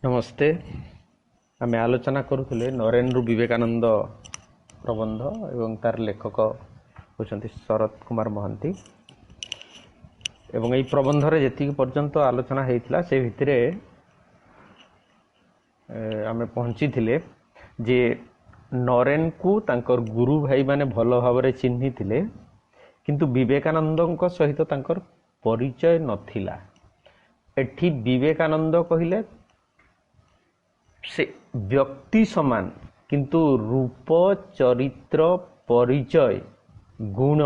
नमस्ते। आम आलोचना करुले नरेन्द्र विवेकानंद प्रबंध एवं तार लेखक होती शरत कुमार महांती एवं यही प्रबंध जी पर्यंत आलोचना होता से भितर आम पहुँची थे जे नरेन को तांकर गुरु भाई माने भल भाव चिन्ही थिले किंतु विवेकानंद सहित तांकर परिचय नथिला। एठी विवेकानंद कहिले से व्यक्ति समान किंतु रूप चरित्र परिचय गुण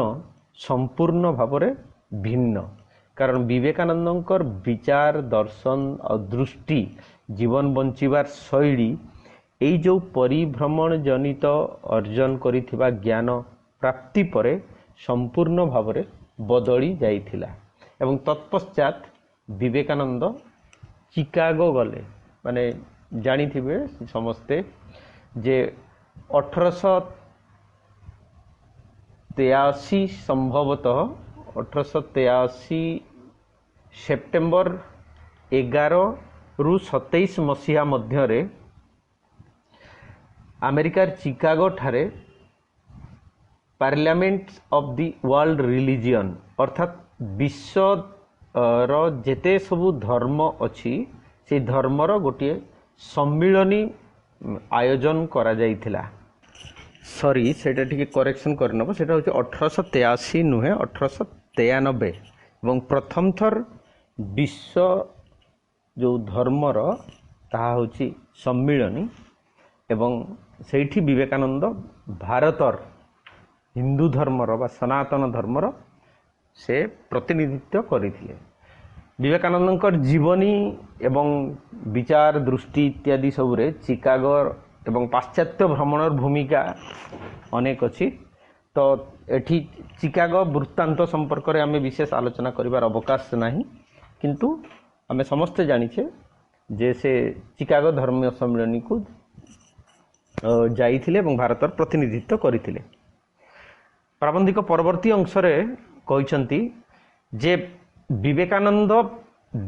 संपूर्ण भावरे भिन्न। कारण विवेकानंदर विचार दर्शन और दृष्टि जीवन बंचिबार शैली यही जो परिभ्रमण जनित अर्जन करिथिबा ज्ञान प्राप्ति परे संपूर्ण भावरे बदली जाइथिला। एवं तत्पश्चात विवेकानंद चिकागो गले। माने जानी थिबे समस्ते जे 1883 संभवतः 1883 सेप्टेम्बर 11 रु 27 मसीहा मध्य अमेरिकार चिकागो ठारे parliament of the world religion अर्थात विश्व रो जेते सबु धर्म अछि से धर्मर गोटे सम्मिलनी आयोजन करा जाइथिला। सॉरी सेटा ठीक करेक्शन करनबो। सेटा होछि 1883 नुहे 1893 एवं प्रथम थर विश्व जो धर्मर ताहा होछि सम्मिलनी एवं सेठी विवेकानंद भारतर हिंदू धर्मर बा सनातन धर्मर से प्रतिनिधित्व करिथिले। विवेकानंदर जीवनी एवं विचार दृष्टि इत्यादि सबुरे चिकागो एवं पाश्चात्य भ्रमण भूमिका अनेक अच्छी। तो एठी चिकागो वृत्तांत संपर्क में आम विशेष आलोचना करिवार अवकाश नहीं, किंतु आम समस्ते जानिछे जे से चिकागो धर्म सम्मेलन को जाइथिले एवं भारतर प्रतिनिधित्व करिथिले। प्राबंधिक परवर्ती अंशरे कहिसंती जे विवेकानंद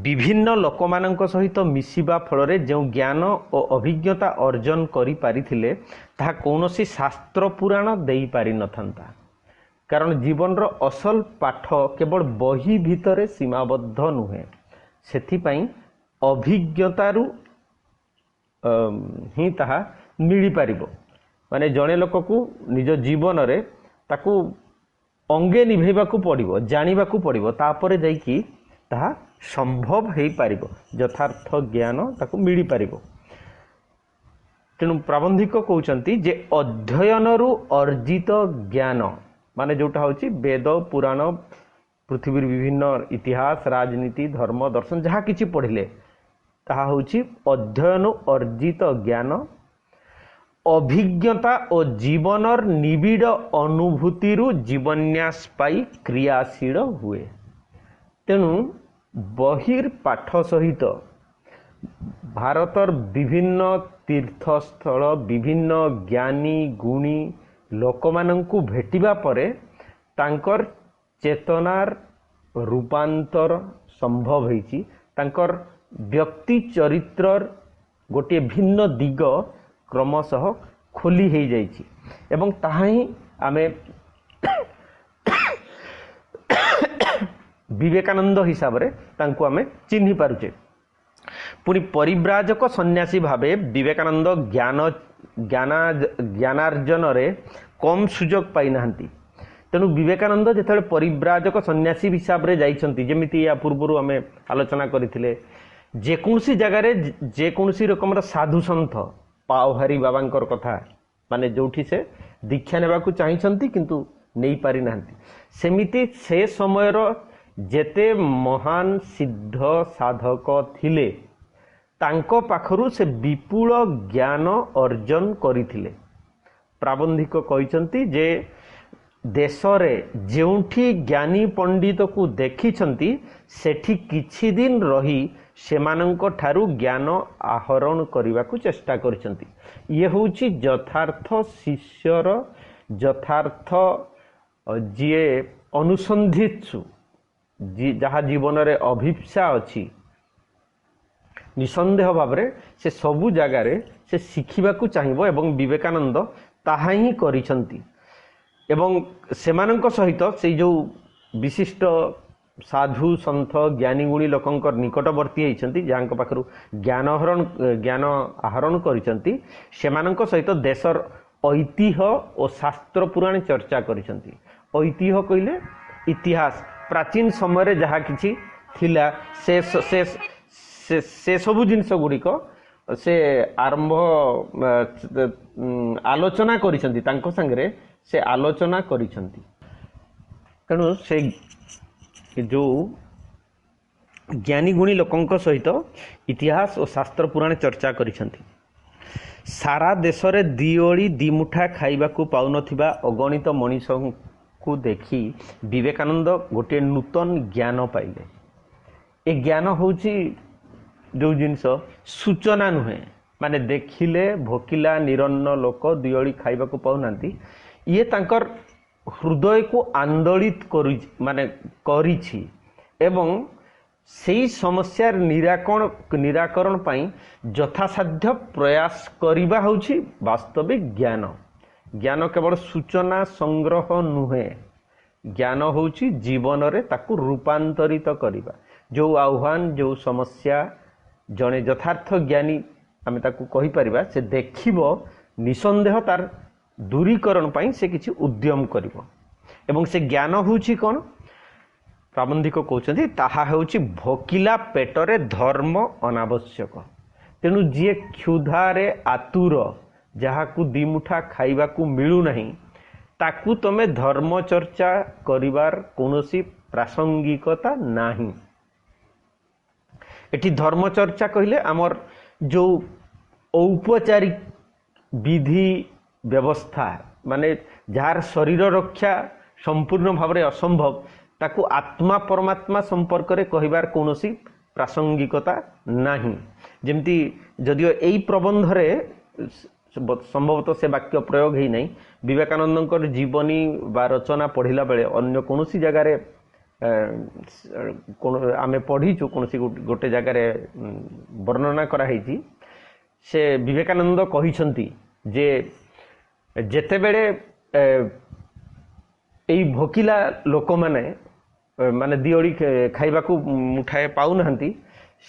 विभिन्न लोकमानंक सहित मिसिबा फलरे जो ज्ञान और अभिज्ञता अर्जन करि पारिथिले ताहा कौनसी शास्त्र पुराण देई पारि नथंता। कारण जीवन रो असल पाठ केवल बही भितरे सीमाबद्ध नुहे। सेथिपाई अभिज्ञतारू ही ताहा मिली पारिबो। माने जणे लोक को निज जीवन रे ताकू अंगे निभेबाकू पड़िबो, जानिबाकू पड़िबो, तापरे जाइकी ताहा संभव हेई पारिबो, यथार्थ ज्ञान ताकू मिली पारिबो। तेणु प्राबंधिक कहउचंती जे अध्ययनरू अर्जित ज्ञान माने जोटा होची वेद पुराण पृथ्वीर विभिन्न इतिहास राजनीति धर्म दर्शन जहाँ किछि पढ़िले ताहा होची अध्ययन अर्जित ज्ञान अभिज्ञता और जीवनर निबिड़ अनुभूति जीवन्यास पाई क्रियाशील हुए। तेणु बहिर्पाठ सहित भारतर विभिन्न तीर्थस्थल विभिन्न ज्ञानी गुणी लोकमानंकु भेटिबा परे तांकर चेतनार रूपांतर संभव होईची। तांकर व्यक्ति चरित्रर गोटे भिन्न दिग क्रमशः खोली हो जाइछि एवं ताहा ही आमे विवेकानंद हिसाब रे तांको आमे चिन्हि पारुचे। पुनी परिव्राजक सन्यासी भावे विवेकानंद ज्ञानार्जन रे कम सुजोग पाई नाहंती। तेणु विवेकानंद जेते परिव्राजक सन्यासी हिसाब रे जाइछंती जेमिति या पूर्वरु आमे आलोचना करिथिले जेकोसी जगार जेकोसी रकम साधु सन्थ पावहारी बाबांकर कथा माने जोठी से दीक्षा नेबाकू चाहिछंती किंतु नहीं पारि नाहंती। सेमिति से समयर जेते महान सिद्ध साधक थिले तांको पाखरु से विपुल ज्ञान अर्जन करिथिले। प्राबंधिक कहिछंती जे देशरे जेउठी ज्ञानी पंडित को देखिछंती सेठी किछि दिन रही सेमानंक ठारू ज्ञान आहरण करने को चेष्टा करिसंती। ये होची यथार्थ शिष्यर यथार्थ जीए अनुसंधित्सु जहाँ जीवन रे अभिप्सा अछि निसंदेह भाव से सबु जगार से शिखा चाहिए एवं विवेकानंद ताहा ही करिसंती एवं सेमानंक सहित से जो विशिष्ट साधु सन्थ ज्ञानी गुणी लोकंकर निकटवर्ती होती जहाँ पाखु ज्ञान आहरण करिसंती सेमानंक सहित देशर ऐतिह्य और शास्त्र पुराण चर्चा करिसंती। ऐतिह्य कहले इतिहास प्राचीन समय जहाँ किछि थिला से सबु जिनस गुड़िक से आरंभ आलोचना करिसंती तांको संगरे से आलोचना करिसंती। तेणु से जो ज्ञानी गुणी लोकंक सहित इतिहास और शास्त्र पुराण चर्चा करिसंती। सारा देश में दिओली दिमुठा खाइबाकू पाउनथिबा अगणित मनीष को देखी विवेकानंद गोटे नूतन ज्ञान पाइले। ए ज्ञान होची जो जिनस सूचना नुहे माने देखिले भोकिला निरन्न लोक दिओली खाइबाकू पाउनांती ये तांकर हृदय को आंदोलित करी माने करिछि एवं सेई समस्यार निराकरण पाई यथासाध्य प्रयास करिबा होछि वास्तविक ज्ञान। ज्ञान केवल सूचना संग्रह नुहे, ज्ञान होछि जीवन रे ताकू रूपांतरित करिबा। जो आह्वान जो समस्या जने यथार्थ ज्ञानी आमे ताकू कहि परिबा से देखिबो निसंदेह तार दूरीकरण पाई से किछि उद्यम करिबो एवं से ज्ञान होछि कोन प्राबंधिक कहते ताहा हेउछि भोकिला पेटरे धर्म अनावश्यक। तेणु जी क्षुधारे आतुर जहाकू दिमुठा खाइबाकू मिलू नहीं ताकू तमे धर्म चर्चा करिवार कोनोसी प्रासंगिकता नाही। एठी धर्म चर्चा कहले आमर जो औपचारिक विधि व्यवस्था माने जार शरीर रक्षा संपूर्ण भाव में असंभव ताकू आत्मा परमात्मा संपर्क रे कहिबार कोनोसी प्रासंगिकता नाही। जेमती जदियो एई प्रबंध रे संभवतः से वाक्य प्रयोग ही नहीं विवेकानंद जीवनी बा रचना पढ़िला बेले अन्य कोनोसी जगार आमे पढ़ीचु कोनोसी गोटे जगार वर्णना कराई से विवेकानंद कहिसंती जे जेते बेले एई भोकिला लोक माने माने दिओली खाइबाकू मुठाए पाउ नहंती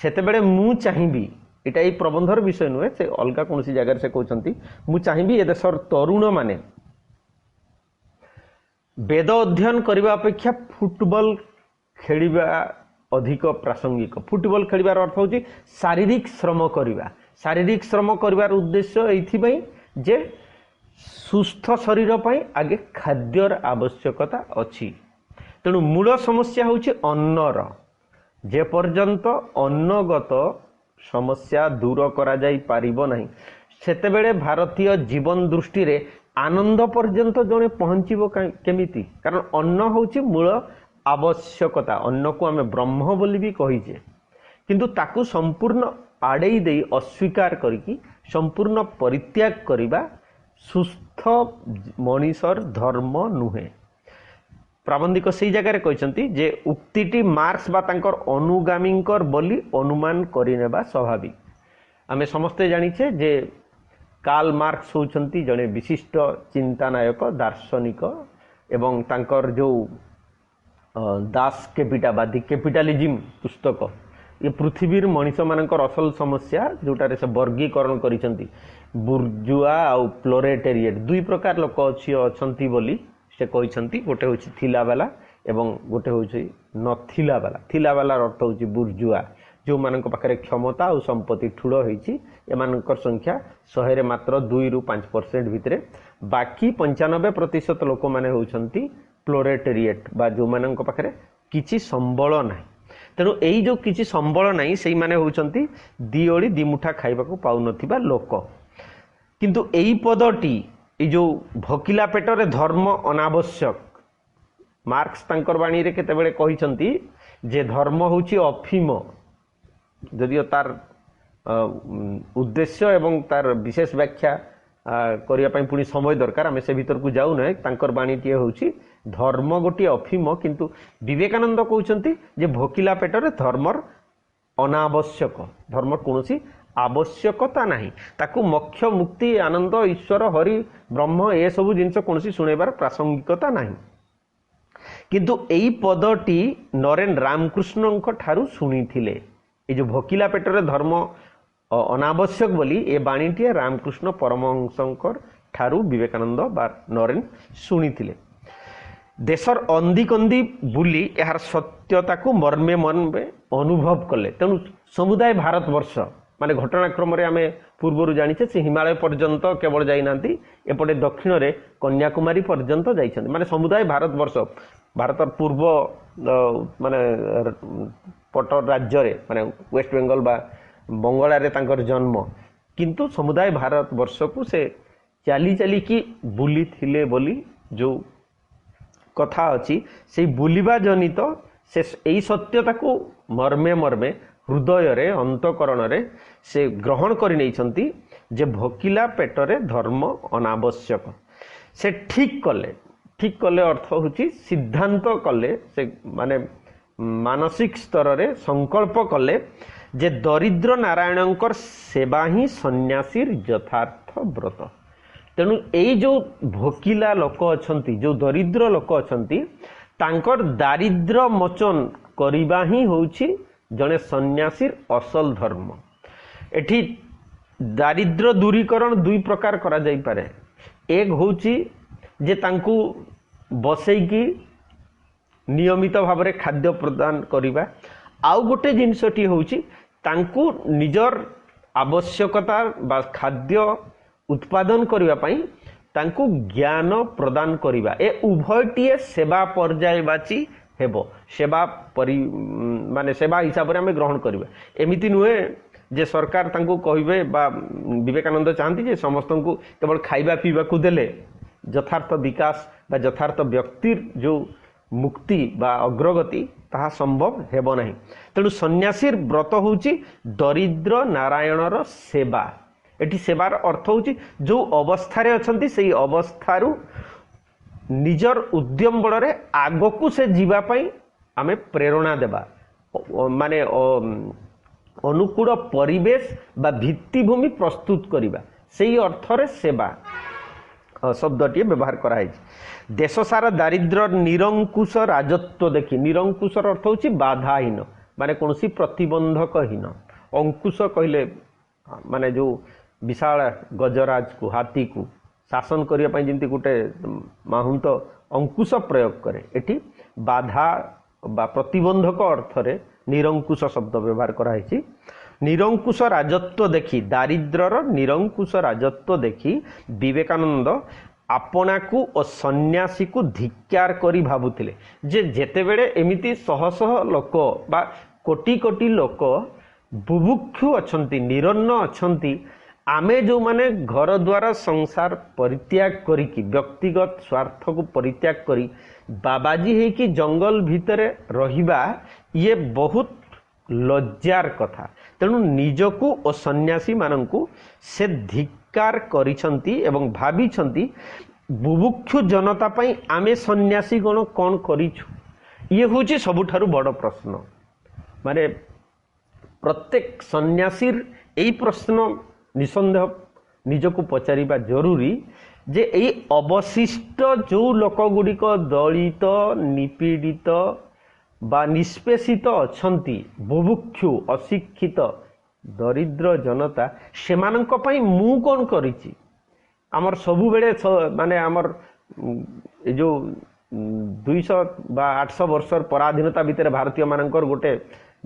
सेते बेले मु चाहिबी एटा एई प्रबंधर विषय नुहे से अलगा कोनोसी जगार से कहउचंती मु चाहिबी ए देशर तरुण माने वेद अध्ययन करबा अपेक्षा फुटबॉल खेलिबा अधिक प्रासंगिक। फुटबॉल खेलिबार अर्थ होची शारीरिक श्रम करबा। शारीरिक श्रम करबार उद्देश्य एथि पई जे सुस्थ शरीर पाई आगे खाद्यर आवश्यकता अछि। तेणु मूल समस्या होची अन्नर। जे पर्यंत अन्नगत समस्या दूर करा जाई पारिबो नहीं सेते बेले भारतीय जीवन दृष्टि रे आनंद पर्यंत जने पहुंचीबो केमिति। कारण अन्न होची मूल आवश्यकता। अन्न को आमे ब्रह्म बोली भी कहिजे किंतु ताकू संपूर्ण आड़ेई देई अस्वीकार करिकी संपूर्ण परित्याग करिबा सुस्थ मनीषर धर्म नुहे। प्राबंधिक से जगार कहते जे उक्तिटी मार्क्स बा तांकर अनुगामींकर बोली अनुमान करिनेबा स्वाभाविक। आमे समस्ते जानिछे जे कार्ल मार्क्स होचंती जने विशिष्ट चिंतानायक दार्शनिक एवं तांकर जो दास कैपिटाबादी कैपिटालिज्म पुस्तक ये पृथ्वीर मनीष मानकर असल समस्या जोटारे से वर्गीकरण करिसंती बुर्जुआ आउ प्लोरेटेरिएट दुई प्रकार लोक अच्छी बोली से कहते गोटे हूँ थिला वाला एवं गोटे हूँ नथिला वाला। थिला वाला अर्थ हूँ बुर्जुआ जो मान पाखे क्षमता और संपत्ति ठूल होती एमानकर संख्या 100 रे मात्र 2 ରୁ 5% भितर बाकी 95% लोक मैंने होती प्लोरेटेरिएट बा जो मान पाखे किसी संबल ना। तेणु यही जो किसी संबल ना से मैंने होती दिओली दिमुठा खाइबाकू पाउनथिबा लोक। किंतु यही पदटी ये जो भोकिला पेटरे धर्म अनावश्यक मार्क्स तांकर बाणी रे केतेबेले कहिसंती जे धर्म होची अफीम जदियो तार उद्देश्य एवं तार विशेष व्याख्या करिया पई पुनी समय दरकार आमे से भीतर को जाऊ नै। तांकर बाणी टिए होची धर्म गोटी अफीम किंतु विवेकानंद कहउचंती जे भोकिला पेटरे धर्मर अनावश्यक धर्म कौन आवश्यकता नहीं ताकू मोक्ष मुक्ति आनंद ईश्वर हरि ब्रह्म ए सब जिनस कौन शुणेबार प्रासंगिकता नहीं किंतु एई पदटी नरेन रामकृष्ण ठारू शुणी थिले ए जो भोकिला पेटरे धर्म अनावश्यक बोली ए बाणीटी रामकृष्ण परमहंसंकर ठारू विवेकानंद बा नरेन शुणी थिले देशर अंधी कंदी बुली यार सत्यता को मर्मे मर्मे अनुभव कले तेणु समुदाय भारत वर्ष माने घटनाक्रम आम पूर्वर जानिचे से हिमालय पर्यंत केवल जाइना एपटे दक्षिण रे कन्याकुमारी पर्यंत जाइछन्ति माने समुदाय भारत वर्ष भारत पूर्व माने पट राज्य रे माने वेस्ट बेंगल बा बंगला रे तांकर जन्म किंतु समुदाय भारत वर्ष को से चाली चाली की बुली थिले बोली जो कथा अच्छी से बुलिबा जनित से यही सत्यता को मर्मे मर्मे हृदय रे अंतकरण रे से ग्रहण करि नैछन्ति जे भोकिला पेटरे धर्म अनावश्यक से ठीक कले अर्थ होची सिद्धांत कले से माने मानसिक स्तर रे संकल्प कले जे दरिद्र नारायणंकर सेवा ही सन्यासीर यथार्थ व्रत तेणु यही जो भोकिला लोक अछंती जो दरिद्र लोक अछंती तांकर दारिद्र मोचन करिबा ही होउछि जने सन्यासीर असल धर्म एठी दारिद्र दूरीकरण दुई प्रकार करा जाई पारे एक होउछि जे तांकू बसैकी नियमित भाव रे खाद्य प्रदान करिबा आउ गोटे जिनसटी होउछि तांकू निजर आवश्यकता बा खाद्य उत्पादन करिबा पई तांकू ज्ञान प्रदान करिबा ए उभयटीए सेवा पर्यायवाची हेबो सेवा माने सेवा हिसाब रे हमें ग्रहण करिबा एमिति नुहे जे सरकार तांकू कहिबे बा विवेकानंद चाहती जे समस्त को केवल खाइबा पीबा को देले यथार्थ विकास बा यथार्थ व्यक्तिर जो मुक्ति बा अग्रगति ताहा संभव हेबो नहीं तेणु सन्यासीर व्रत होउची दरिद्र नारायणर सेवा एटी सेवार अर्थ होची जो अवस्था रे अछंती सेही अवस्थारू निजर उद्यम बड़े आगकू से जीवा पई आमे प्रेरणा देबा माने अनुकूल परिवेश बा भित्तिभूमि प्रस्तुत करिबा सेही अर्थ रे सेवा शब्दटी व्यवहार कराई देश सारा दारिद्र निरंकुश राजत्व देखी निरंकुशर अर्थ होची बाधाहीन माने कोनसी प्रतिबंधकहीन अंकुश कहले माने जो विशाल गजराज को हाथी को शासन करने पाई जमती गोटे माहुंत अंकुश प्रयोग करे एटी बाधा बा प्रतिबंधक अर्थ रे निरंकुश शब्द व्यवहार कराई निरंकुश राजत्व देखी दारिद्रर निरंकुश राजत्व देखी विवेकानंद आपना को और सन्यासी को धिक्कार करी भाबुथिले जे जेते बेले एमिति शह शह लोक बा कोटी कोटी लोक बुभुक्षु अछंती निरन्न अछंती आमे जो माने घर द्वार संसार परित्याग करी व्यक्तिगत स्वार्थ को परित्याग करी बाबाजी है कि जंगल भितरे रहिबा ये बहुत लज्जार कथा तेणु निजकू और सन्यासी मानंकु से धिक्कार करिसंती एवं भाबिसंती बुभुक्षु जनता पई आमे सन्यासी गण कोन करिछु ये होची सबुठारु बड़ प्रश्न माने प्रत्येक सन्यासीर यही प्रश्न निसंदेह निजको पचारिबा जरूरी जे यही अवशिष्ट जो लोक गुड़िक दलित निपीड़ित बा निष्पेषित अछंती बुभुक्षु अशिक्षित दरिद्र जनता सेमानंक पई मु कोन करिछि आमर सबु बेले माने आमर जो 200 बा 800 वर्षर पराधीनता भितर भारतीय मानकर गोटे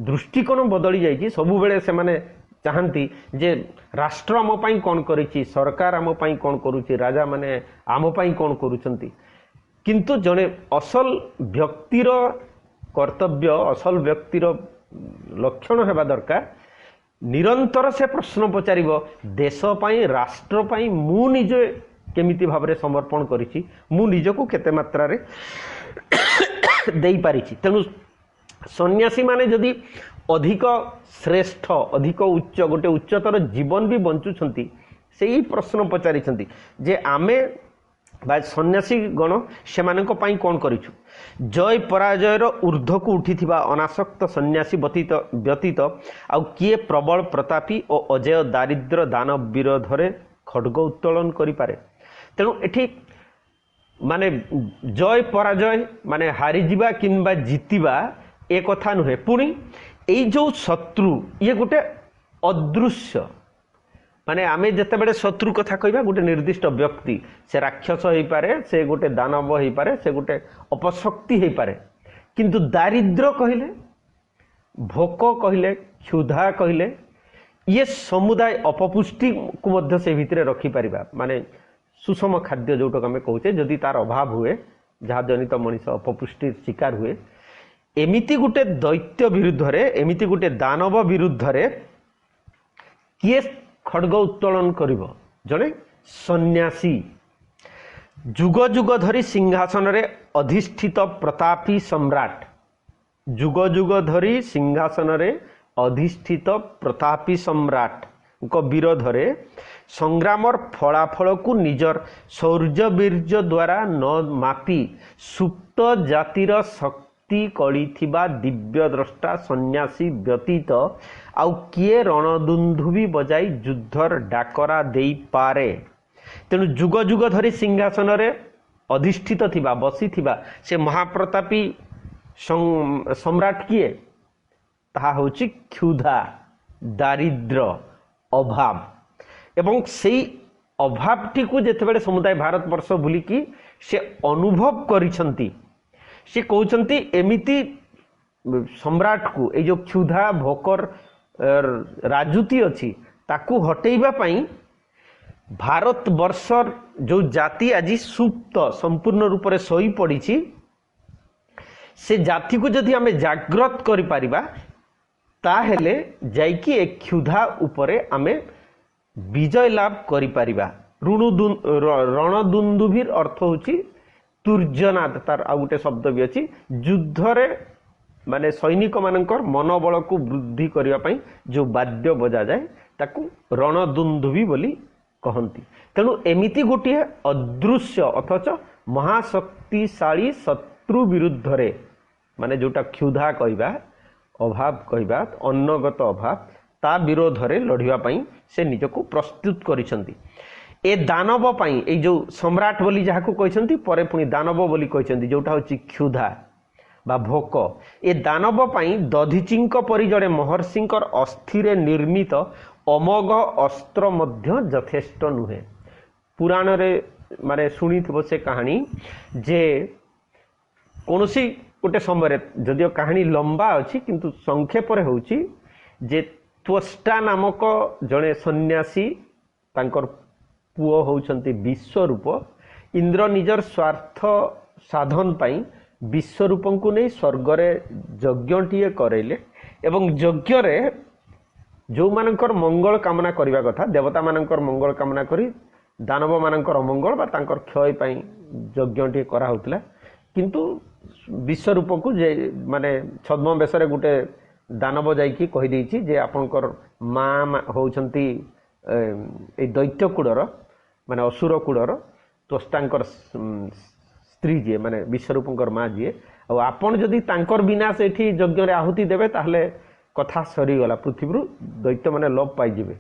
दृष्टिकोण बदली जाइछि सबु बेले से माने चाहती जे राष्ट्र आम पई कोन करिछि सरकार आम पई कोन करूछि राजा माने आम पई कोन करूछंती किंतु जने असल व्यक्तिर कर्तव्य असल व्यक्तिर लक्षण हेबा दरकार निरंतर से प्रश्न पचारिबो देश पई राष्ट्र पई मु निजे केमिति भाबरे समर्पण करिछि मु निजको केते मात्रा रे देई पारिछि तेनु सन्यासी माने जदि अधिक श्रेष्ठ अधिक उच्च गोटे उच्चतर जीवन भी बंचुछंती सेही प्रश्न पचारिछंती जे आमे बा सन्यासी गण से कौन करिछु जय पराजयर ऊर्ध्वक उठिथिबा अनासक्त सन्यासी व्यतीत आउ किए प्रबल प्रतापी और अजय दारिद्र दानव विरोधरे खड्ग उत्तोलन करिपारे। तेणु एठी माने जय पराजय माने हारीजिबा किंबा जितिबा ए कथा नुहे। पुणी एई जो शत्रु ये गोटे अदृश्य माने आमे जेतेबेले शत्रु कथा कहबा गोटे निर्दिष्ट व्यक्ति से राक्षस हो पारे से गोटे दानव हो पारे से गोटे अपशक्ति हो पारे। किंतु दारिद्र कहले भोक कहले क्षुधा कहले ये समुदाय अपपुष्टि को मध्य से भितर रखी परिबा माने सुषम खाद्य जोटक आम कहूचे जदि तार अभाव हुए जहाँ जनित मनीष अपपुष्टि शिकार हुए एमिति गोटे दैत्य विरुद्ध रे एमिति गोटे दानव विरुद्ध रे किए खड्ग उत्तोलन करिवो जने सन्यासी जुग जुग धरी सिंहासन रे अधिष्ठित प्रतापी सम्राट जुग जुग धरी सिंहासन रे अधिष्ठित प्रतापी सम्राट को विरोध रे संग्रामर फलाफल को निजर शौर्य वीर्य द्वारा न मापी सुप्त जातिर शक्ति कलिथिबा दिव्य द्रष्टा सन्यासी व्यतीत आउ किए रणदुंदुभी बजाई युद्धर डाकरा देई पारे। तेणु जुग जुग धरी सिंहासन रे अधिष्ठित थिबा बसी थिबा से महाप्रतापी सम्राट किए ताहा होची क्षुधा दारिद्र अभाव एवं सेई अभावटी को जेतेबेले समुदाय भारत वर्ष बुलिकी से अनुभव करिसंती से कहउचंती एमिति सम्राट को ए जो क्षुधा भोकर राजुति अच्छी ताकू हटेइबा पई भारत वर्षर जो जाति आज सुप्त संपूर्ण रूप से सोई पड़ी से जाति को जदि आमे जागृत करि परिबा ताहेले जाइकी एक क्षुधा उपरे आमे विजय लाभ करि परिबा। रणदुंदुभीर अर्थ होची तुर्जनाद तार आ गोटे शब्द भी अच्छी युद्ध रे माने सैनिक मानकर मनोबल को वृद्धि करने पई जो वाद्य बजा जाए ताकू रणदुंदुभी बोली कहती। तेणु एमिति गोटे अदृश्य अथच महाशक्तिशाली शत्रु विरुद्ध रे माने जोटा क्षुधा कहबा अभाव कहबा अन्नगत अभाव ता विरोध रे लड़िबा पई से निजको प्रस्तुत करिसंती। ए दानव पई ए जो सम्राट बोली जाहाको कहछंती परे पुनी दानव बोली कहछंती जोटा होची क्षुधा बा भोक ए दानव पई दधिचिंक परि जड़े महर्षिंकर अस्थिरे निर्मित अमोघ अस्त्र मध्य यथेष्ट नुहे। पुराण रे माने सुनिथिबो से कहानी जे कोनोसी गोटे समय जदियो कहानी लंबा अच्छी किंतु संक्षेप रे होची जे त्वष्टा नामक जड़े सन्यासी तांकर पुओ होउछंती विश्वरूप इंद्र निजर स्वार्थ साधन पाई विश्वरूपं को नहीं स्वर्ग रे यज्ञटीए करेले एवं यज्ञ रे जो मानकर मंगल कामना करिवा कथा देवता मानकर मंगल कामना करी दानव मानकर अमंगल बा तांकर क्षय पाई यज्ञटीए करा होतला। किंतु विश्वरूप को जे माने छद्म बेसरे गोटे दानव जाइकी कहि देछि जे आपनकर मां होउछंती ए दैत्य कुडर माने असुर कुडर त्वष्टांकर स्त्री जी माने विश्वरूपंकर माँ जी और आपन जदि तांकर विनाश एठी यज्ञ रे आहुति देबे ताहले कथा सरी गला पृथ्वी दैत्य माने लोप पाई जिवे।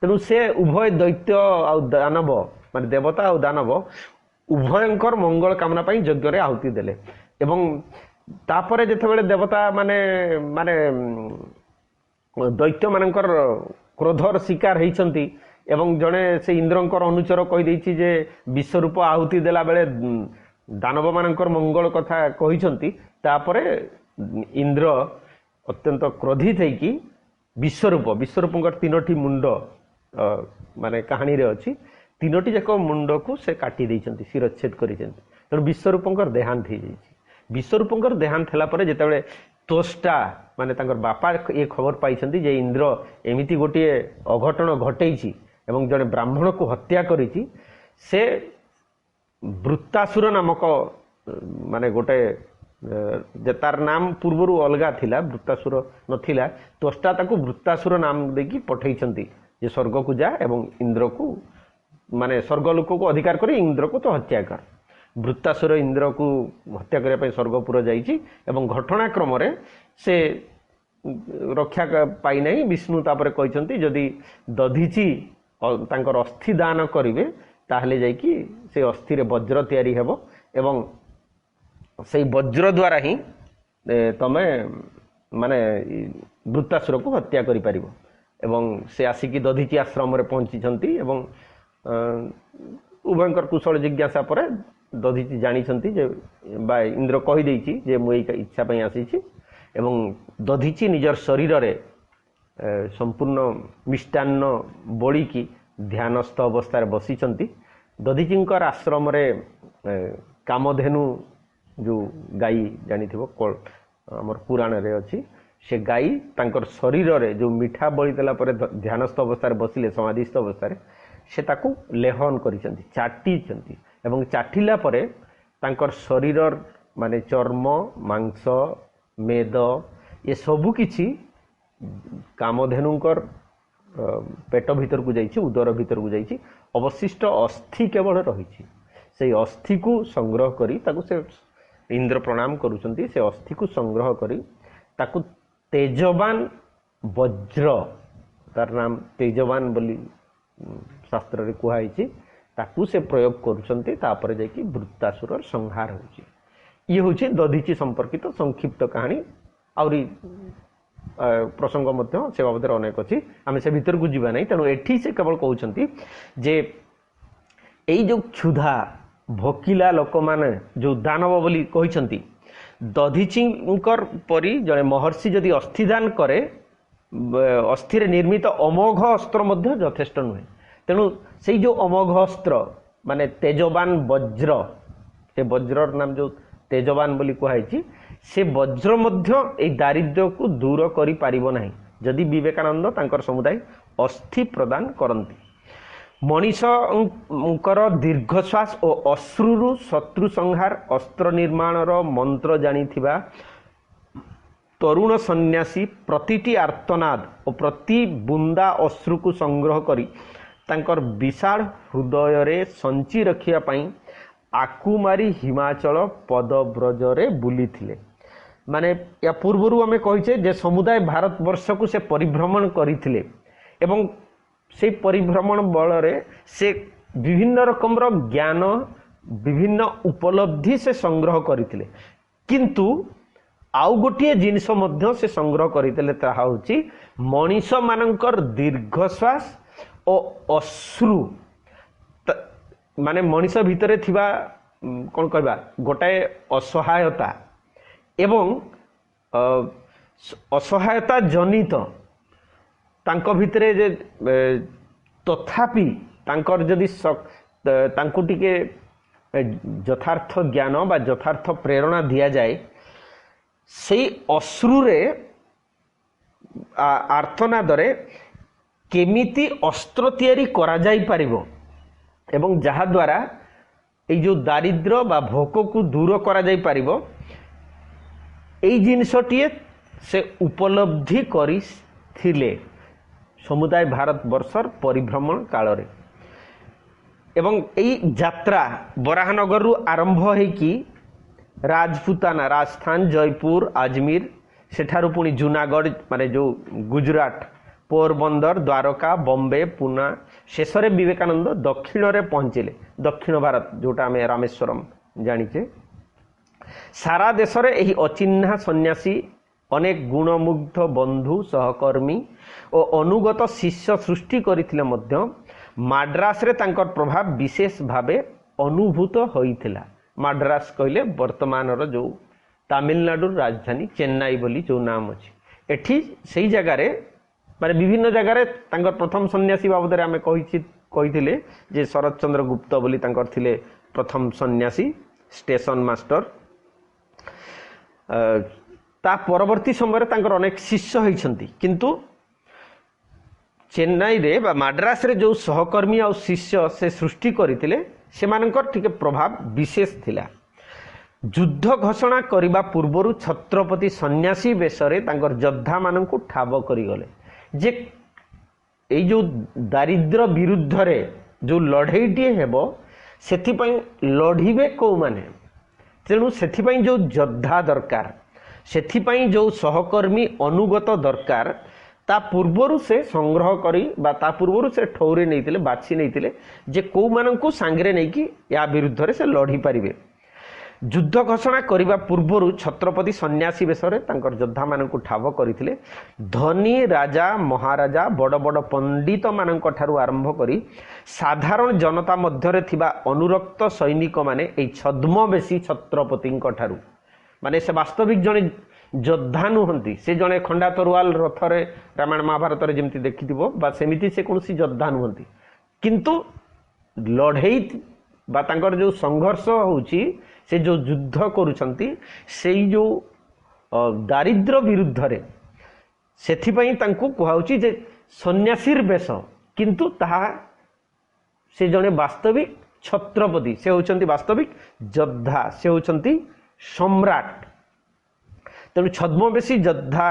तेणु से उभय दैत्य आ दानव माने देवता और दानव उभयंकर मंगल कामना पाई यज्ञ रे आहुति देले एवं तापरे जेतेबेले देवता माने माने दैत्य मानकर क्रोधर शिकार होइछंती एवं जड़े से इंद्रंकर अनुचर कहि देछि जे विश्वरूप आहुति देला बेले दानव मानकर मंगल कथा कहिछंती तापरे इंद्र अत्यंत क्रोधित होइकी विश्वरूपंकर तीनोटी मुंड माने कहानी रे अछि तीनोटी जाक मुंड को से काटी देइछंती शिरच्छेद करिछंती। तेणु विश्वरूपंकर देहांत हो जाइछि। विश्वरूपंकर देहांत होला परे जेतेबेले त्वष्टा माने तांकर बापा ये खबर पाइछंती जे इंद्र एमिति गोटे अघटन घटेइछि एवं जड़े ब्राह्मण को हत्या करिछि से वृत्तासुर नामक माने गोटे जे तार नाम पूर्वरु अलगा थिला वृत्तासुर नथिला त्वष्टा ताकू वृत्तासुर नाम देकी पठेइछंती जे स्वर्ग को जा एवं इंद्र को माने स्वर्गलोक को अधिकार कर इंद्र को तो हत्या कर। वृत्तासुर इंद्र को हत्या करने स्वर्गपुर जाइए एवं घटनाक्रम से रक्षा पाई नहीं। विष्णु तापर कहते जदि दधिची तांकर अस्थि दान करेंगे ताहले जाइकी से अस्थि रे वज्र तैयारी हेबो एवं से वज्र द्वारा ही तमे माने वृत्तासुर को हत्या करि परिबो। एवं से आसिकी दधिची आश्रम रे पहुंची एवं उभयंकर कुशल जिज्ञासा पर दधिची जानी जे बा इंद्र कहि देछि जे मु इच्छा पई आसीछि एवं दधिची निजर शरीर रे संपूर्ण मिष्टान्न बोड़ी की ध्यानस्थ अवस्था बसीचंती। दधिचींकर आश्रम रे कामधेनु जो गाई जानी कोल आमर पुराण रे अछि से गाई तांकर शरीर रे जो मीठा बळी देला परे ध्यानस्थ अवस्था बसिले समाधिस्थ अवस्था से ताकू लेहन करिसंती चाटीचंती एवं चाटिला परे तांकर शरीर माने चर्म मांस मेद ये सबु किछि कामधेनुंकर पेट भीतर को जाइछि उदर भीतर को जाइछि अवशिष्ट अस्थि केवल रही से अस्थि को संग्रह करी ताकू से इंद्र प्रणाम करुचंती। से अस्थि को संग्रह करी ताकू तेजवान वज्र तार नाम तेजवान बोली शास्त्र रे कुहाइछि ताकू से प्रयोग करुचंती। तापर जाइकी वृत्तासुर संहार होछि। ये होछि दधिची संपर्कित संक्षिप्त कहानी। आउरी प्रसंग मध्य से बाबद अनेक अच्छी आम से भीतर को जीवा नहीं। तेणु एठी से केवल कहते जे यही जो क्षुधा भोकिला लोक माने जो दानव बोली कहते दधिचींकर परी जड़े महर्षि जदि अस्थिदान करे अस्थिर निर्मित अमोघ अस्त्र मध्य यथेष्ट नुहे। तेणु से जो अमोघ अस्त्र माने तेजवान वज्र से वज्रर नाम जो तेजवान बोली कहुई से वज्र मध्य ए दारिद्र्य को दूर करि पारिबो नाही जदि विवेकानंद तांकर समुदाय अस्थि प्रदान करती। मनीषर दीर्घश्वास और अश्रुरु शत्रु संहार अस्त्र निर्माणर मंत्र जानिथिबा तरुण सन्यासी प्रतिटी आर्तनाद और प्रति बुंदा अश्रु को संग्रह करी तांकर विशाल हृदय रे संची रखिया पई आकुमारी हिमाचल पदव्रजरे बुली थिले। माने या पूर्वरु आमे कहिचे जे समुदाय भारत वर्ष को से परिभ्रमण करिथिले एवं से परिभ्रमण बल रे से विभिन्न रकमर ज्ञान विभिन्न उपलब्धि से संग्रह करिथिले। किंतु आउ गोटे जिनिस मध्य से संग्रह करिथिले ताहा होची मनीष मानकर दीर्घश्वास और अश्रु माने मनीष भितरे थिबा कौन कहबा गोटाए असहायता एवं असहायता जनित तांको भितरे जे तथापि तांकर जदि तांको टिके यथार्थ ज्ञान बा यथार्थ प्रेरणा दिया जाए से अश्रुरे आर्तनादरे केमिति अस्त्र तैयारी करा जाई परिबो एवं जहा द्वारा ये जो दारिद्र बा भोक को दूर करा जाई परिबो एई जिनसटीए से उपलब्धि करिथिले समुदाय भारत वर्षर परिभ्रमण काल रे। एवं एई यात्रा बराहनगर रु आरंभ होइकी राजपुताना राजस्थान जयपुर अजमेर सेठारु पुणी जूनागढ़ माने जो गुजरात पोरबंदर द्वारका बॉम्बे पुना शेषरे विवेकानंद दक्षिण रे पहुंचले। दक्षिण भारत जोटा आम रामेश्वरम जानिचे सारा देश रे एही अचिन्हा सन्यासी अनेक गुणमुग्ध बंधु सहकर्मी और अनुगत शिष्य सृष्टि करथिले मध्य माड्रास रे तांकर प्रभाव विशेष भावे अनुभूत होइथिला। माड्रास कहले वर्तमान रो जो तमिलनाडु राजधानी चेन्नई बोली जो नाम अछि एठी सेही जगह रे माने विभिन्न जगह रे तांकर प्रथम सन्यासी बाबद रे आमे कहिथिले जे शरद चंद्र गुप्त बोली तांकर थिले प्रथम सन्यासी स्टेशन मास्टर। ता परवर्ती समय तांकर अनेक शिष्य होइछंती किंतु चेन्नई रे बा माड्रास रे जो सहकर्मी और शिष्य से सृष्टि करथिले सेमानकर टिके प्रभाव विशेष थिला। युद्ध घोषणा करिबा पूर्वरु छत्रपति सन्यासी बेशरे तांकर योद्धा माननकु ठाब करी गले जे ए जो दारिद्र विरुद्ध रे जो लड़ेईटे हेब से लड़े कौ माने तेणु से जो योद्धा दरकार से जो सहकर्मी अनुगत दरकार ता पूर्वर से संग्रह करी बा ता पूर्वर से ठौरे नहीं बाछी नहीं जे कौ मानू सांगरे नहीं कि या विरुद्ध से लड़ी पारे। युद्ध घोषणा करने पूर्वर छत्रपति सन्यासी बेशरे योद्धा मानक ठाव करते धनी राजा महाराजा बड़ बड़ पंडित मान आरंभ करी साधारण जनता मध्य थिबा अनुरक्त सैनिक माने एई छद्मवेशी छत्रपति ठारू माने से वास्तविक जने योद्धा नुहंती से जने खंडा तरुआल रथरे रामायण महाभारत रे जेमती देखिथिबो बा सेमिति से कोनसी योद्धा नुहंती किंतु लड़ई बा तांकर जो संघर्ष होउची से जो युद्ध करुछंती से जो दारिद्र विरुद्ध रे सेथिपई तांको कुहाउची जे सन्यासीर बेश किंतु ताहा से जने वास्तविक छत्रपति से होचंती वास्तविक योद्धा से होचंती सम्राट। तेणु छद्मवेशी योद्धा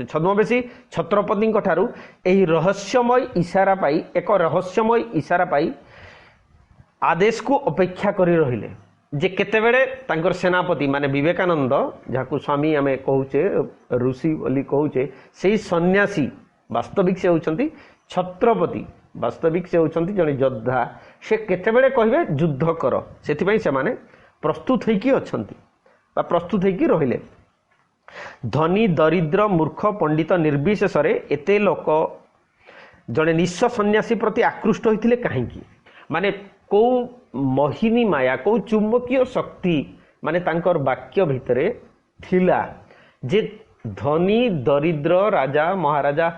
छद्मवेशी छत्रपति ठारू एही रहस्यमय इशारा पाई एक रहस्यमय इशारा पाई आदेश को अपेक्षा करी रहिले जे केतेबेले तांकर सेनापति माने विवेकानंद जाकु स्वामी आमे कहूचे ऋषि बोली कहूचे सेही सन्यासी वास्तविक से होचंती छत्रपति वास्तविक से होचंती जने योद्धा से केतेबेले कहिबे युद्ध कर सेथिपई से माने प्रस्तुत होइकी अछंती बा प्रस्तुत होइकी रहिले। धनी दरिद्र मूर्ख पंडित निर्विशेष एते लोक जड़े निस्स सन्यासी प्रति आकृष्ट होते कहीं माने कौ मोहिनी माया कौ चुंबकीय शक्ति माने तांकर वाक्य भितरे थिला जे धनी दरिद्र राजा महाराजा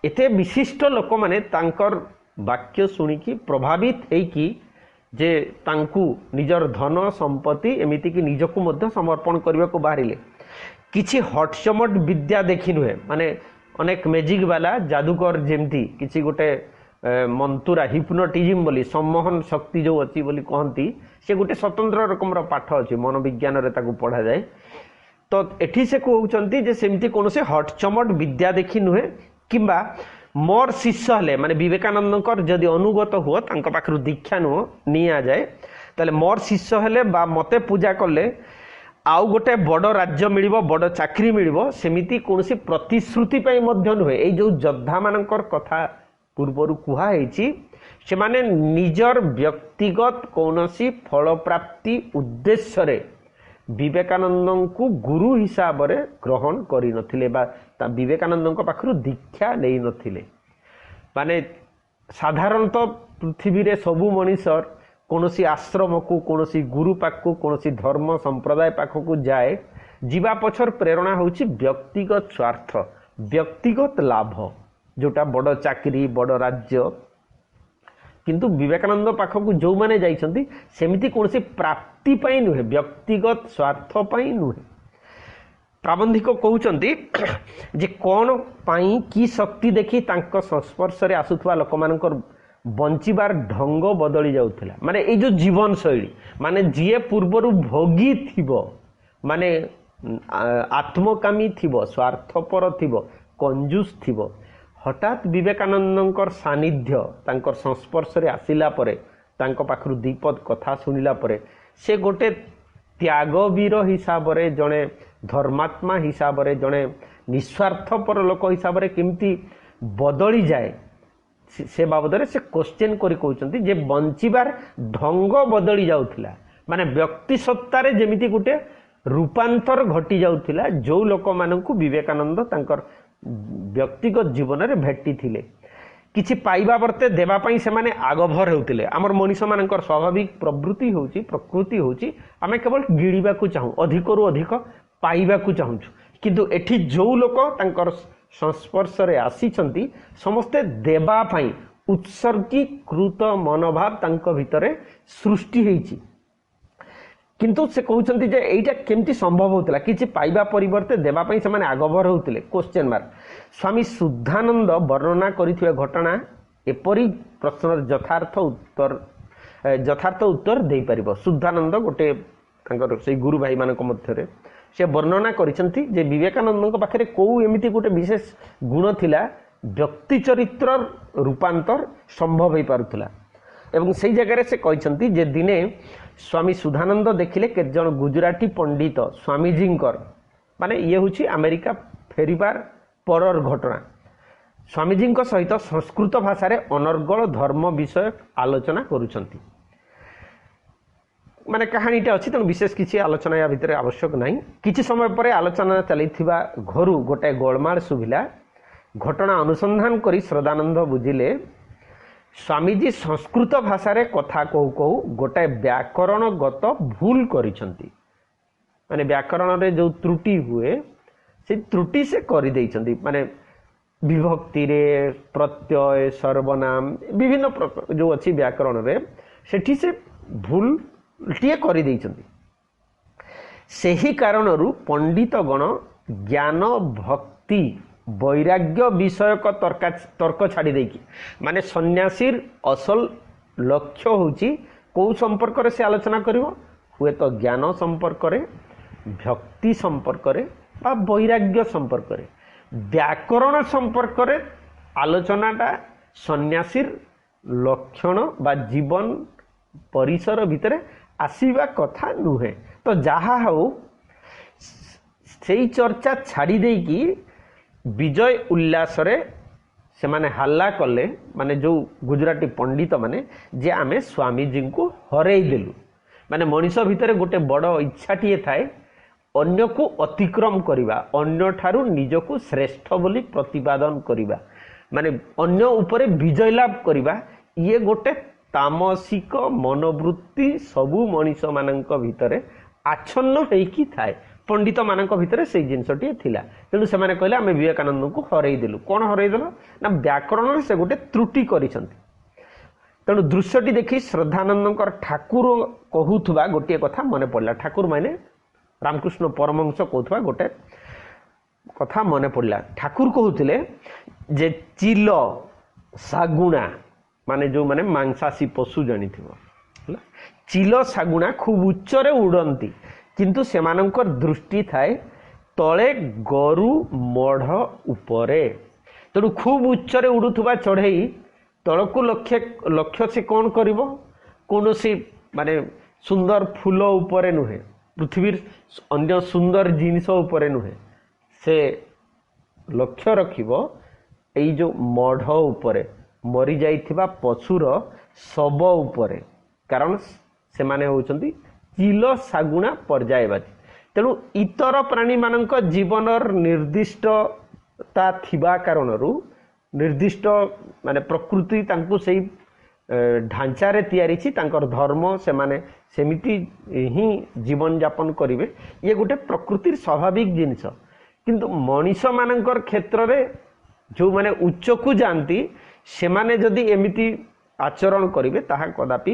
एते विशिष्ट लोक माने तांकर वाक्य सुनिकी प्रभावित होइकी जे तांकू निजर धन संपत्ति एमिति कि निजकू मध्य समर्पण करने को बाहरिले किछि हटचमट विद्या देखी नुहे माने अनेक मैजिक वाला जादूकर जेमती किछि गोटे मंतुरा हिप्नोटिज्म बोली सम्मोहन शक्ति जो अच्छी बोली कहती से गोटे स्वतंत्र रकम पाठ अच्छी मनोविज्ञान रे ताकू पढ़ा जाए तो एठी से कहउचंती जे सेमती कोनोसे हटचमट विद्या देखी नुहे किंबा मोर शिष्य हेले माने विवेकानंद जदि अनुगत हुआ तांको पाखरु दीक्षा नुह निया जाए ताले मोर शिष्य हेले बा मते पूजा कले आउ गोटे बड़ राज्य मिलिबो बड़ चाकरी मिलिबो सेमिति कोनोसी प्रतिश्रुति पई मध्य नुहे ए जो योद्धा मानकर कथा पूर्वरु कुहा हेछि से माने निजर व्यक्तिगत कोनोसी फल प्राप्ति उद्देश्य रे विवेकानंद को गुरु हिसाब रे ग्रहण करि नथिले बा विवेकानंद पाखरु दीक्षा नहीं नथिले माने साधारणतः पृथ्वी रे सबु मनीषर कोनोसी आश्रम को कोनोसी गुरु पाख को कोनोसी धर्म संप्रदाय पाख को जाए जीवा पछर प्रेरणा होची व्यक्तिगत स्वार्थ व्यक्तिगत लाभ जोटा बड़ चाकरी बड़ राज्य किंतु विवेकानंद पाखक जो माने जाइछंती सेमिति कोनोसी प्राप्ति पई नुहे व्यक्तिगत स्वार्थ पई नुहे। प्राबंधिक कहउचंती जे कोन पई की शक्ति देखि तांको संस्पर्श रे आसुथवा लोक मानकर बंचिबार ढंग बदली जाउथला माने ए जो जीवन शैली माने जिए पूर्वरु भोगी थिबो माने आत्मकामी थिबो स्वार्थपर थिबो कंजूस थिबो हठात विवेकानंद सानिध्य तांकर संस्पर्श रे आसिला परे तांको पाखरु दीपद कथा सुनिला परे से गोटे त्यागवीर हिसाब रे जणे धर्मात्मा हिसाब रे जणे निस्वार्थपर लोक हिसाब रे केमती बदली जाए से बाबद से क्वेश्चन करी कहउचंती जे बंचिबार ढंग बदली जाउथिला माने व्यक्ति सत्तारे जेमिति गोटे रूपांतर घटी जाउथिला जो लोक माननकु विवेकानंद तांकर व्यक्तिगत जीवन रे भेटी थिले किछि पाइबा वर्ते देबा पई से माने आगभर हेउतिले हमर मनुष्य मानकर स्वाभाविक प्रवृत्ति होउची प्रकृति होउची आमे केवल गिळीबा को चाहू अधिकरु अधिक पाइबा को चाहू किंतु एठी जो लोक तांकर संस्पर्श रे आसीचंती समस्ते देबा पई उत्सर्गीकृत मनोभाव तांको भितरे सृष्टि हेइची किंतु से कहउचंती जे एइटा केमती संभव होतला किछि पाइबा परिवर्ते देबा पई से माने आगभर होउतिले क्वेश्चन मार्क स्वामी शुद्धानंद वर्णना करिथिबा घटना एपरी प्रश्नर यथार्थ उत्तर दे परिबो। शुद्धानंद गोटे तांकर से गुरु भाई मानक मध्यरे से वर्णना करिसंती जे विवेकानंद पाखरे को एमिति गोटे विशेष गुण थिला ବ୍ୟକ୍ତି ଚରିତ୍ର ରୂପାନ୍ତର ସମ୍ଭବ ହେଇପାରୁଥିଲା। ଏବଂ ସେଇ ଜାଗାରେ ସେ କହିଛନ୍ତି ଯେ ଦିନେ ସ୍ୱାମୀ ସୁଧାନନ୍ଦ ଦେଖିଲେ କେତେଜଣ ଗୁଜୁରାଟୀ ପଣ୍ଡିତ ସ୍ୱାମୀଜୀଙ୍କର, ମାନେ ଇଏ ହେଉଛି ଆମେରିକା ଫେରିବାର ପରର ଘଟଣା, ସ୍ୱାମୀଜୀଙ୍କ ସହିତ ସଂସ୍କୃତ ଭାଷାରେ ଅନର୍ଗଳ ଧର୍ମ ବିଷୟ ଆଲୋଚନା କରୁଛନ୍ତି। ମାନେ କାହାଣୀଟା ଅଛି, ତେଣୁ ବିଶେଷ କିଛି ଆଲୋଚନା ୟା ଭିତରେ ଆବଶ୍ୟକ ନାହିଁ। କିଛି ସମୟ ପରେ ଆଲୋଚନା ଚାଲିଥିବା ଘରୁ ଗୋଟାଏ ଗୋଳମାଳ ଶୁଭିଲା। ଘଟଣା ଅନୁସନ୍ଧାନ କରି ଶ୍ରଦ୍ଧାନନ୍ଦ ବୁଝିଲେ ସ୍ୱାମୀଜୀ ସଂସ୍କୃତ ଭାଷାରେ କଥା କହୁ କହୁ ଗୋଟାଏ ବ୍ୟାକରଣଗତ ଭୁଲ କରିଛନ୍ତି। ମାନେ ବ୍ୟାକରଣରେ ଯେଉଁ ତ୍ରୁଟି ହୁଏ ସେ ତ୍ରୁଟି ସେ କରିଦେଇଛନ୍ତି। ମାନେ ବିଭକ୍ତିରେ ପ୍ରତ୍ୟୟ ସର୍ବନାମ ବିଭିନ୍ନ ପ୍ରକାର ଯେଉଁ ଅଛି ବ୍ୟାକରଣରେ ସେଠି ସେ ଭୁଲଟିଏ କରିଦେଇଛନ୍ତି। ସେହି କାରଣରୁ ପଣ୍ଡିତଗଣ ଜ୍ଞାନ ଭକ୍ତି ବୈରାଗ୍ୟ ବିଷୟକ ତର୍କ ଛାଡ଼ି ଦେଇକି, ମାନେ ସନ୍ନ୍ୟାସୀର ଅସଲ ଲକ୍ଷ୍ୟ ହେଉଛି କେଉଁ ସମ୍ପର୍କରେ ସେ ଆଲୋଚନା କରିବ, ହୁଏତ ଜ୍ଞାନ ସମ୍ପର୍କରେ, ଭକ୍ତି ସମ୍ପର୍କରେ ବା ବୈରାଗ୍ୟ ସମ୍ପର୍କରେ। ବ୍ୟାକରଣ ସମ୍ପର୍କରେ ଆଲୋଚନାଟା ସନ୍ନ୍ୟାସୀର ଲକ୍ଷଣ ବା ଜୀବନ ପରିସର ଭିତରେ ଆସିବା କଥା ନୁହେଁ। ତ ଯାହା ହେଉ ସେଇ ଚର୍ଚ୍ଚା ଛାଡ଼ି ଦେଇକି ବିଜୟ ଉଲ୍ଲାସରେ ସେମାନେ ହାଲ୍ଲା କଲେ, ମାନେ ଯେଉଁ ଗୁଜୁରାଟୀ ପଣ୍ଡିତ ମାନେ, ଯେ ଆମେ ସ୍ୱାମୀଜୀଙ୍କୁ ହରେଇ ଦେଲୁ। ମାନେ ମଣିଷ ଭିତରେ ଗୋଟେ ବଡ଼ ଇଚ୍ଛାଟିଏ ଥାଏ ଅନ୍ୟକୁ ଅତିକ୍ରମ କରିବା, ଅନ୍ୟଠାରୁ ନିଜକୁ ଶ୍ରେଷ୍ଠ ବୋଲି ପ୍ରତିପାଦନ କରିବା, ମାନେ ଅନ୍ୟ ଉପରେ ବିଜୟ ଲାଭ କରିବା। ଇଏ ଗୋଟେ ତାମସିକ ମନୋବୃତ୍ତି ସବୁ ମଣିଷମାନଙ୍କ ଭିତରେ ଆଚ୍ଛନ୍ନ ହେଇକି ଥାଏ। ପଣ୍ଡିତମାନଙ୍କ ଭିତରେ ସେଇ ଜିନିଷଟିଏ ଥିଲା। ତେଣୁ ସେମାନେ କହିଲେ ଆମେ ବିବେକାନନ୍ଦଙ୍କୁ ହରେଇ ଦେଲୁ। କ'ଣ ହରେଇ ଦେଲ ନା ବ୍ୟାକରଣରେ ସେ ଗୋଟେ ତ୍ରୁଟି କରିଛନ୍ତି। ତେଣୁ ଦୃଶ୍ୟଟି ଦେଖି ଶ୍ରଦ୍ଧାନନ୍ଦଙ୍କର ଠାକୁର କହୁଥିବା ଗୋଟିଏ କଥା ମନେ ପଡ଼ିଲା। ଠାକୁର ମାନେ ରାମକୃଷ୍ଣ ପରମହଂସ କହୁଥିବା ଗୋଟେ କଥା ମନେ ପଡ଼ିଲା। ଠାକୁର କହୁଥିଲେ ଯେ ଚିଲ ଶାଗୁଣା, ମାନେ ଯେଉଁମାନେ ମାଂସାଶୀ ପଶୁ ଜାଣିଥିବ ହେଲା, ଚିଲ ଶାଗୁଣା ଖୁବ୍ ଉଚ୍ଚରେ ଉଡ଼ନ୍ତି, କିନ୍ତୁ ସେମାନଙ୍କର ଦୃଷ୍ଟି ଥାଏ ତଳେ ଗୋରୁ ମଢ଼ ଉପରେ। ତେଣୁ ଖୁବ୍ ଉଚ୍ଚରେ ଉଡ଼ୁଥିବା ଚଢ଼େଇ ତଳକୁ ଲକ୍ଷ୍ୟ ସେ କ'ଣ କରିବ, କୌଣସି ମାନେ ସୁନ୍ଦର ଫୁଲ ଉପରେ ନୁହେଁ, ପୃଥିବୀର ଅନ୍ୟ ସୁନ୍ଦର ଜିନିଷ ଉପରେ ନୁହେଁ, ସେ ଲକ୍ଷ୍ୟ ରଖିବ ଏଇ ଯେଉଁ ମଢ଼ ଉପରେ, ମରିଯାଇଥିବା ପଶୁର ଶବ ଉପରେ, କାରଣ ସେମାନେ ହେଉଛନ୍ତି ଚିଲ ଶାଗୁଣା ପର୍ଯ୍ୟାୟବାଦୀ। ତେଣୁ ଇତର ପ୍ରାଣୀମାନଙ୍କ ଜୀବନର ନିର୍ଦ୍ଦିଷ୍ଟତା ଥିବା କାରଣରୁ, ନିର୍ଦ୍ଦିଷ୍ଟ ମାନେ ପ୍ରକୃତି ତାଙ୍କୁ ସେଇ ଢାଞ୍ଚାରେ ତିଆରିଛି, ତାଙ୍କର ଧର୍ମ ସେମାନେ ସେମିତି ହିଁ ଜୀବନଯାପନ କରିବେ, ଇଏ ଗୋଟେ ପ୍ରକୃତିର ସ୍ୱାଭାବିକ ଜିନିଷ। କିନ୍ତୁ ମଣିଷମାନଙ୍କର କ୍ଷେତ୍ରରେ ଯେଉଁମାନେ ଉଚ୍ଚକୁ ଯାଆନ୍ତି ସେମାନେ ଯଦି ଏମିତି ଆଚରଣ କରିବେ ତାହା କଦାପି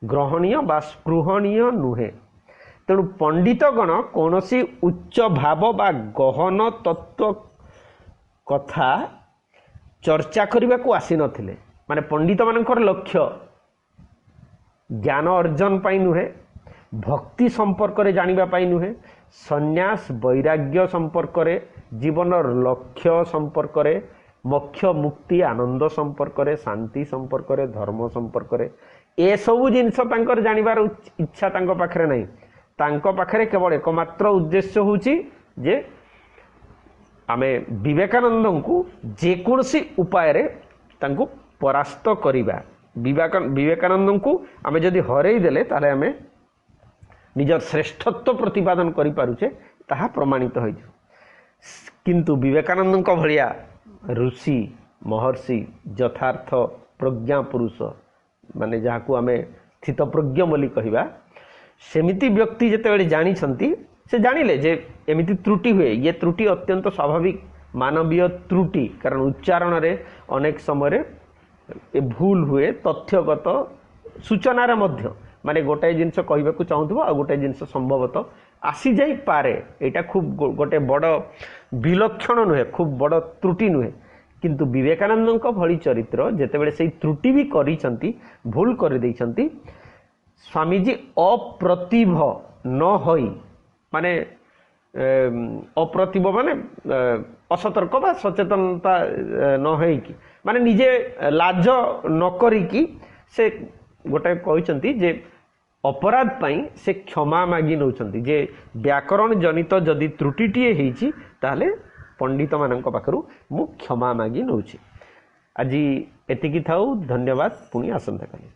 ଗ୍ରହଣୀୟ ବା ସ୍ପୃହଣୀୟ ନୁହେଁ। ତେଣୁ ପଣ୍ଡିତଗଣ କୌଣସି ଉଚ୍ଚ ଭାବ ବା ଗହନ ତତ୍ତ୍ୱ କଥା ଚର୍ଚ୍ଚା କରିବାକୁ ଆସିନଥିଲେ। ମାନେ ପଣ୍ଡିତମାନଙ୍କର ଲକ୍ଷ୍ୟ ଜ୍ଞାନ ଅର୍ଜନ ପାଇଁ ନୁହେଁ, ଭକ୍ତି ସମ୍ପର୍କରେ ଜାଣିବା ପାଇଁ ନୁହେଁ, ସନ୍ନ୍ୟାସ ବୈରାଗ୍ୟ ସମ୍ପର୍କରେ, ଜୀବନର ଲକ୍ଷ୍ୟ ସମ୍ପର୍କରେ, ମୋକ୍ଷ ମୁକ୍ତି ଆନନ୍ଦ ସମ୍ପର୍କରେ, ଶାନ୍ତି ସମ୍ପର୍କରେ, ଧର୍ମ ସମ୍ପର୍କରେ, ଏସବୁ ଜିନିଷ ତାଙ୍କର ଜାଣିବାର ଇଚ୍ଛା ତାଙ୍କ ପାଖରେ ନାହିଁ। ତାଙ୍କ ପାଖରେ କେବଳ ଏକମାତ୍ର ଉଦ୍ଦେଶ୍ୟ ହେଉଛି ଯେ ଆମେ ବିବେକାନନ୍ଦଙ୍କୁ ଯେକୌଣସି ଉପାୟରେ ତାଙ୍କୁ ପରାସ୍ତ କରିବା। ବିବେକାନନ୍ଦଙ୍କୁ ଆମେ ଯଦି ହରେଇ ଦେଲେ ତାହେଲେ ଆମେ ନିଜର ଶ୍ରେଷ୍ଠତ୍ୱ ପ୍ରତିପାଦନ କରିପାରୁଛେ, ତାହା ପ୍ରମାଣିତ ହୋଇଯିବ। କିନ୍ତୁ ବିବେକାନନ୍ଦଙ୍କ ଭଳିଆ ଋଷି ମହର୍ଷି ଯଥାର୍ଥ ପ୍ରଜ୍ଞା ପୁରୁଷ, ମାନେ ଯାହାକୁ ଆମେ ସ୍ଥିତପ୍ରଜ୍ଞ ବୋଲି କହିବା, ସେମିତି ବ୍ୟକ୍ତି ଯେତେବେଳେ ଜାଣିଛନ୍ତି, ସେ ଜାଣିଲେ ଯେ ଏମିତି ତ୍ରୁଟି ହୁଏ। ଇଏ ତ୍ରୁଟି ଅତ୍ୟନ୍ତ ସ୍ୱାଭାବିକ ମାନବୀୟ ତ୍ରୁଟି, କାରଣ ଉଚ୍ଚାରଣରେ ଅନେକ ସମୟରେ ଏ ଭୁଲ ହୁଏ। ତଥ୍ୟଗତ ସୂଚନାରେ ମଧ୍ୟ, ମାନେ ଗୋଟାଏ ଜିନିଷ କହିବାକୁ ଚାହୁଁଥିବ ଆଉ ଗୋଟାଏ ଜିନିଷ ସମ୍ଭବତଃ ଆସିଯାଇପାରେ। ଏଇଟା ଖୁବ୍ ଗୋଟେ ବଡ଼ ବିଲକ୍ଷଣ ନୁହେଁ, ଖୁବ୍ ବଡ଼ ତ୍ରୁଟି ନୁହେଁ। କିନ୍ତୁ ବିବେକାନନ୍ଦଙ୍କ ଭଳି ଚରିତ୍ର ଯେତେବେଳେ ସେଇ ତ୍ରୁଟି ବି କରିଛନ୍ତି, ଭୁଲ କରିଦେଇଛନ୍ତି, ସ୍ୱାମୀଜୀ ଅପ୍ରତିଭ ନ ହୋଇ, ମାନେ अप्रतिभ माने असतर्क बा सचेतनता न होइकी माने निजे लाज न करिकी से गोटे कहते जे अपराध पाई से क्षमा मागी नौछंती जे व्याकरण जनित जदि त्रुटिटीए होईची ताहले पंडित मानक पाखरु मु क्षमा मागी नौछि। आज एतिकी थाउ, धन्यवाद। पुणी आसंता काली।